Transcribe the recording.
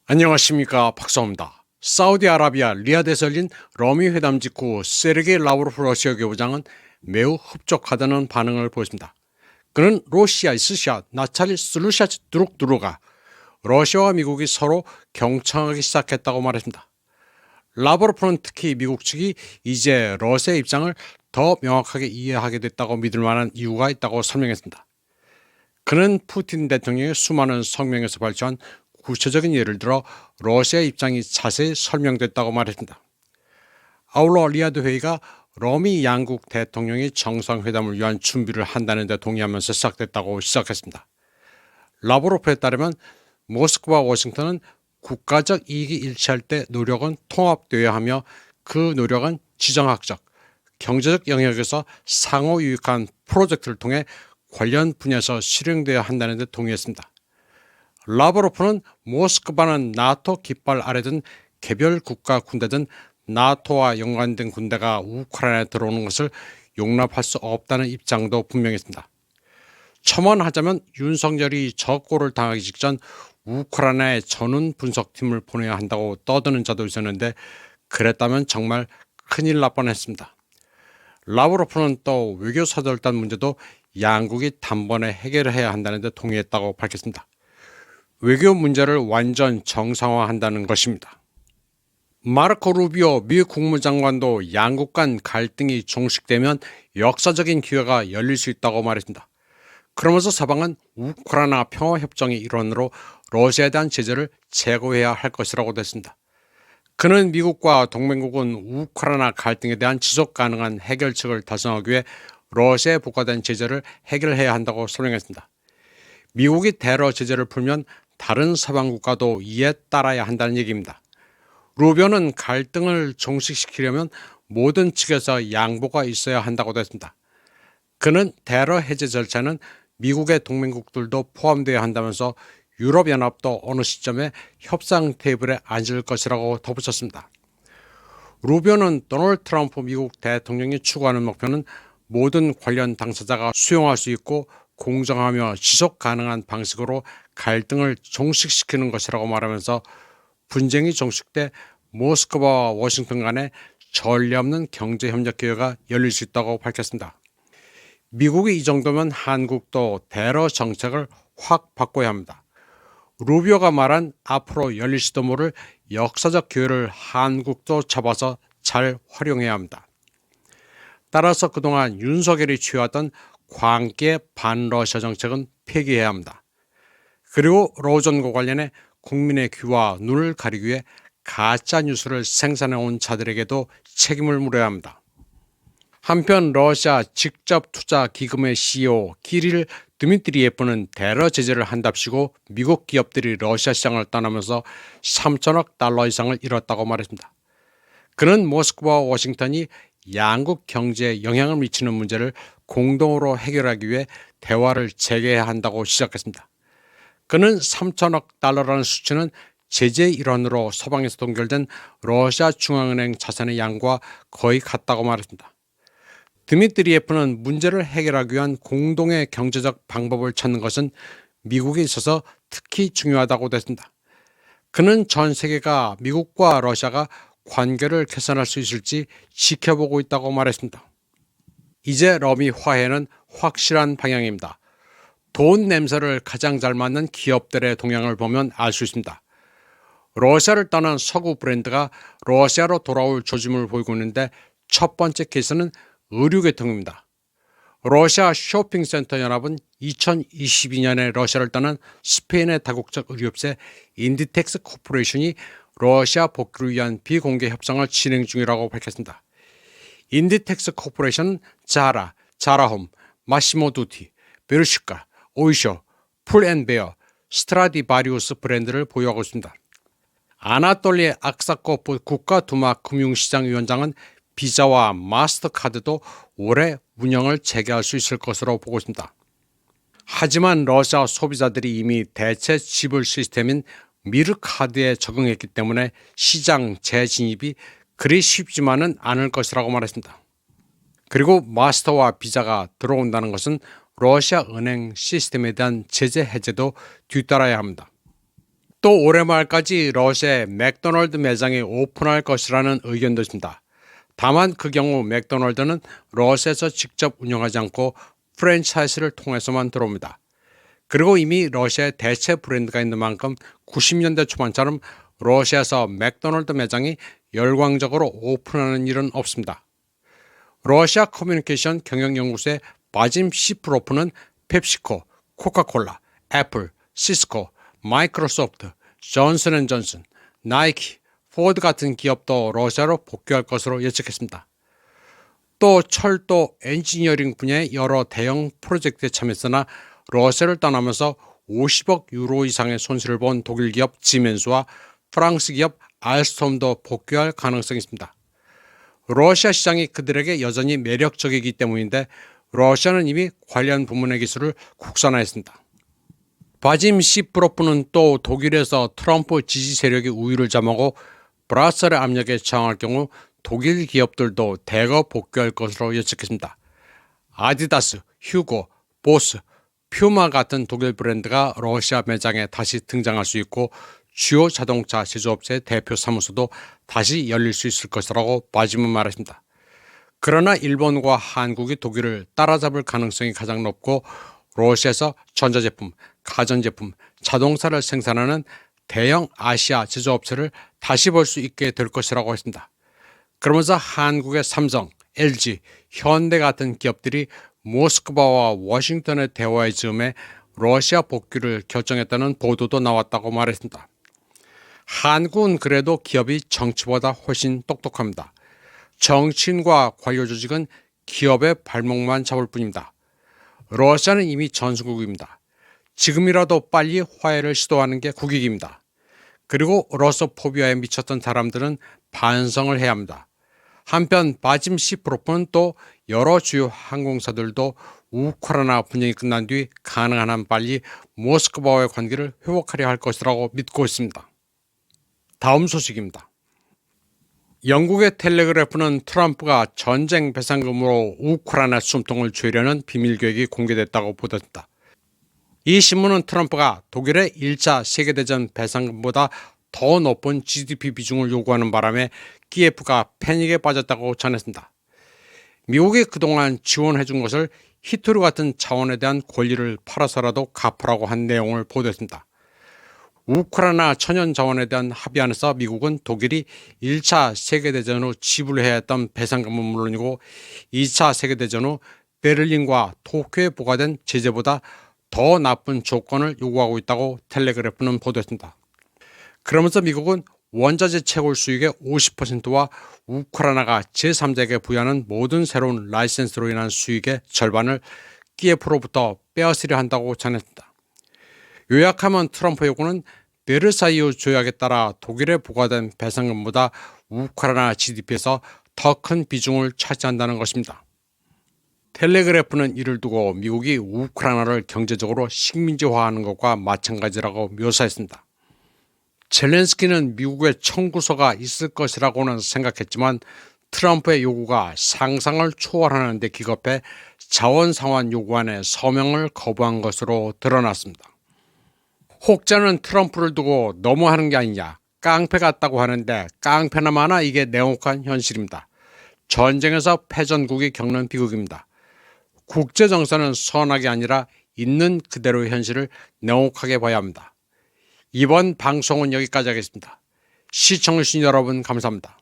안녕하십니까, 박사입니다. 사우디아라비아 리야드에서 열린 러미 회담 직후 세르게이 라브로프 러시아 교부장은 매우 흡족하다는 반응을 보였습니다. 그는 러시아의 스샷 나찰리 슬루샤츠 두룩두루가 러시아와 미국이 서로 경청하기 시작했다고 말했습니다. 라브로프는 특히 미국 측이 이제 러시아의 입장을 더 명확하게 이해하게 됐다고 믿을 만한 이유가 있다고 설명했습니다. 그는 푸틴 대통령의 수많은 성명에서 발표한 구체적인 예를 들어 러시아의 입장이 자세히 설명됐다고 말했습니다. 아울러 리야드 회의가 러미 양국 대통령이 정상회담을 위한 준비를 한다는 데 동의하면서 시작됐다고 시작했습니다. 라브로프에 따르면 모스크바와 워싱턴은 국가적 이익이 일치할 때 노력은 통합되어야 하며 그 노력은 지정학적, 경제적 영역에서 상호 유익한 프로젝트를 통해 관련 분야에서 실행되어야 한다는 데 동의했습니다. 라브로프는 모스크바는 나토 깃발 아래 든 개별 국가 군대든 나토와 연관된 군대가 우크라이나에 들어오는 것을 용납할 수 없다는 입장도 분명했습니다. 첨언하자면 윤석열이 적고를 당하기 직전 우크라이나에 전운 분석팀을 보내야 한다고 떠드는 자도 있었는데 그랬다면 정말 큰일 날 뻔했습니다. 라브로프는 또 외교사절단 문제도 양국이 단번에 해결해야 한다는 데 동의했다고 밝혔습니다. 외교 문제를 완전 정상화한다는 것입니다. 마르코 루비오 미 국무장관도 양국 간 갈등이 종식되면 역사적인 기회가 열릴 수 있다고 말했습니다. 그러면서 서방은 우크라이나 평화협정의 일환으로 러시아에 대한 제재를 제거해야 할 것이라고 했습니다. 그는 미국과 동맹국은 우크라이나 갈등에 대한 지속 가능한 해결책을 달성하기 위해 러시아에 부과된 제재를 해결해야 한다고 설명했습니다. 미국이 테러 제재를 풀면 다른 서방 국가도 이에 따라야 한다는 얘기입니다. 루비오는 갈등을 종식시키려면 모든 측에서 양보가 있어야 한다고 했습니다. 그는 테러 해제 절차는 미국의 동맹국들도 포함되어야 한다면서 유럽연합도 어느 시점에 협상 테이블에 앉을 것이라고 덧붙였습니다. 루비오는 도널드 트럼프 미국 대통령이 추구하는 목표는 모든 관련 당사자가 수용할 수 있고 공정하며 지속 가능한 방식으로 갈등을 종식시키는 것이라고 말하면서 분쟁이 종식돼 모스크바와 워싱턴 간에 전례 없는 경제협력 기회가 열릴 수 있다고 밝혔습니다. 미국이 이 정도면 한국도 테러 정책을 확 바꿔야 합니다. 루비오가 말한 앞으로 열릴지도 모를 역사적 기회를 한국도 잡아서 잘 활용해야 합니다. 따라서 그동안 윤석열이 취해왔던 광기의 반러시아 정책은 폐기해야 합니다. 그리고 로전과 관련해 국민의 귀와 눈을 가리기 위해 가짜 뉴스를 생산해온 자들에게도 책임을 물어야 합니다. 한편 러시아 직접투자기금의 CEO 키릴 드미트리예프는 테러 제재를 한답시고 미국 기업들이 러시아 시장을 떠나면서 3천억 달러 이상을 잃었다고 말했습니다. 그는 모스크바와 워싱턴이 양국 경제에 영향을 미치는 문제를 공동으로 해결하기 위해 대화를 재개해야 한다고 시작했습니다. 그는 3천억 달러라는 수치는 제재의 일환으로 서방에서 동결된 러시아 중앙은행 자산의 양과 거의 같다고 말했습니다. 드미트리예프는 문제를 해결하기 위한 공동의 경제적 방법을 찾는 것은 미국에 있어서 특히 중요하다고 했습니다. 그는 전 세계가 미국과 러시아가 관계를 개선할 수 있을지 지켜보고 있다고 말했습니다. 이제 러미 화해는 확실한 방향입니다. 돈 냄새를 가장 잘 맡는 기업들의 동향을 보면 알 수 있습니다. 러시아를 떠난 서구 브랜드가 러시아로 돌아올 조짐을 보이고 있는데 첫 번째 케이스는 의류계통입니다. 러시아 쇼핑센터 연합은 2022년에 러시아를 떠난 스페인의 다국적 의류업체 인디텍스 코퍼레이션이 러시아 복귀를 위한 비공개 협상을 진행 중이라고 밝혔습니다. 인디텍스 코퍼레이션은 자라, 자라홈, 마시모 두티, 베르슈카, 오이쇼, 풀앤베어, 스트라디바리우스 브랜드를 보유하고 있습니다. 아나톨리 악사코프 국가두마금융시장위원장은 비자와 마스터카드도 올해 운영을 재개할 수 있을 것으로 보고 있습니다. 하지만 러시아 소비자들이 이미 대체 지불 시스템인 미르카드에 적응했기 때문에 시장 재진입이 그리 쉽지만은 않을 것이라고 말했습니다. 그리고 마스터와 비자가 들어온다는 것은 러시아 은행 시스템에 대한 제재 해제도 뒤따라야 합니다. 또 올해 말까지 러시아에 맥도날드 매장이 오픈할 것이라는 의견도 있습니다. 다만 그 경우 맥도날드는 러시아에서 직접 운영하지 않고 프랜차이즈를 통해서만 들어옵니다. 그리고 이미 러시아에 대체 브랜드가 있는 만큼 90년대 초반처럼 러시아에서 맥도날드 매장이 열광적으로 오픈하는 일은 없습니다. 러시아 커뮤니케이션 경영연구소의 바짐 시프로프는 펩시코, 코카콜라, 애플, 시스코, 마이크로소프트, 존슨앤존슨, 나이키, 포드 같은 기업도 러시아로 복귀할 것으로 예측했습니다. 또 철도 엔지니어링 분야의 여러 대형 프로젝트에 참여했으나 러시아를 떠나면서 50억 유로 이상의 손실을 본 독일 기업 지멘스와 프랑스 기업 알스톰도 복귀할 가능성이 있습니다. 러시아 시장이 그들에게 여전히 매력적이기 때문인데 러시아는 이미 관련 부문의 기술을 국산화했습니다. 바짐 시프로프는 또 독일에서 트럼프 지지 세력이 우위를 점하고 브라셀의 압력에 저항할 경우 독일 기업들도 대거 복귀할 것으로 예측했습니다. 아디다스, 휴고, 보스, 퓨마 같은 독일 브랜드가 러시아 매장에 다시 등장할 수 있고 주요 자동차 제조업체의 대표 사무소도 다시 열릴 수 있을 것이라고 바짐은 말했습니다. 그러나 일본과 한국이 독일을 따라잡을 가능성이 가장 높고 러시아에서 전자제품, 가전제품, 자동차를 생산하는 대형 아시아 제조업체를 다시 볼 수 있게 될 것이라고 했습니다. 그러면서 한국의 삼성, LG, 현대 같은 기업들이 모스크바와 워싱턴의 대화의 즈음에 러시아 복귀를 결정했다는 보도도 나왔다고 말했습니다. 한국은 그래도 기업이 정치보다 훨씬 똑똑합니다. 정치인과 관료 조직은 기업의 발목만 잡을 뿐입니다. 러시아는 이미 전승국입니다. 지금이라도 빨리 화해를 시도하는 게 국익입니다. 그리고 러소포비아에 미쳤던 사람들은 반성을 해야 합니다. 한편 바짐 시프로프는 또 여러 주요 항공사들도 우크라이나 분쟁이 끝난 뒤 가능한 한 빨리 모스크바와의 관계를 회복하려 할 것이라고 믿고 있습니다. 다음 소식입니다. 영국의 텔레그래프는 트럼프가 전쟁 배상금으로 우크라이나 숨통을 조이려는 비밀 계획이 공개됐다고 보도했다. 이 신문은 트럼프가 독일의 1차 세계대전 배상금보다 더 높은 GDP 비중을 요구하는 바람에 키예프가 패닉에 빠졌다고 전했습니다. 미국이 그동안 지원해준 것을 히트루 같은 자원에 대한 권리를 팔아서라도 갚으라고 한 내용을 보도했습니다. 우크라이나 천연 자원에 대한 합의안에서 미국은 독일이 1차 세계대전 후 지불해야 했던 배상금은 물론이고 2차 세계대전 후 베를린과 도쿄에 부과된 제재보다 더 나쁜 조건을 요구하고 있다고 텔레그래프는 보도했습니다. 그러면서 미국은 원자재 채굴 수익의 50%와 우크라이나가 제3자에게 부여하는 모든 새로운 라이센스로 인한 수익의 절반을 키예프로부터 빼앗으려 한다고 전했습니다. 요약하면 트럼프 요구는 베르사유 조약에 따라 독일에 부과된 배상금보다 우크라이나 GDP에서 더 큰 비중을 차지한다는 것입니다. 텔레그래프는 이를 두고 미국이 우크라이나를 경제적으로 식민지화하는 것과 마찬가지라고 묘사했습니다. 젤렌스키는 미국의 청구서가 있을 것이라고는 생각했지만 트럼프의 요구가 상상을 초월하는 데 기겁해 자원상환 요구안에 서명을 거부한 것으로 드러났습니다. 혹자는 트럼프를 두고 너무하는 게 아니냐, 깡패 같다고 하는데 깡패나 마나 이게 냉혹한 현실입니다. 전쟁에서 패전국이 겪는 비극입니다. 국제정세는 선악이 아니라 있는 그대로의 현실을 냉혹하게 봐야 합니다. 이번 방송은 여기까지 하겠습니다. 시청해주신 여러분 감사합니다.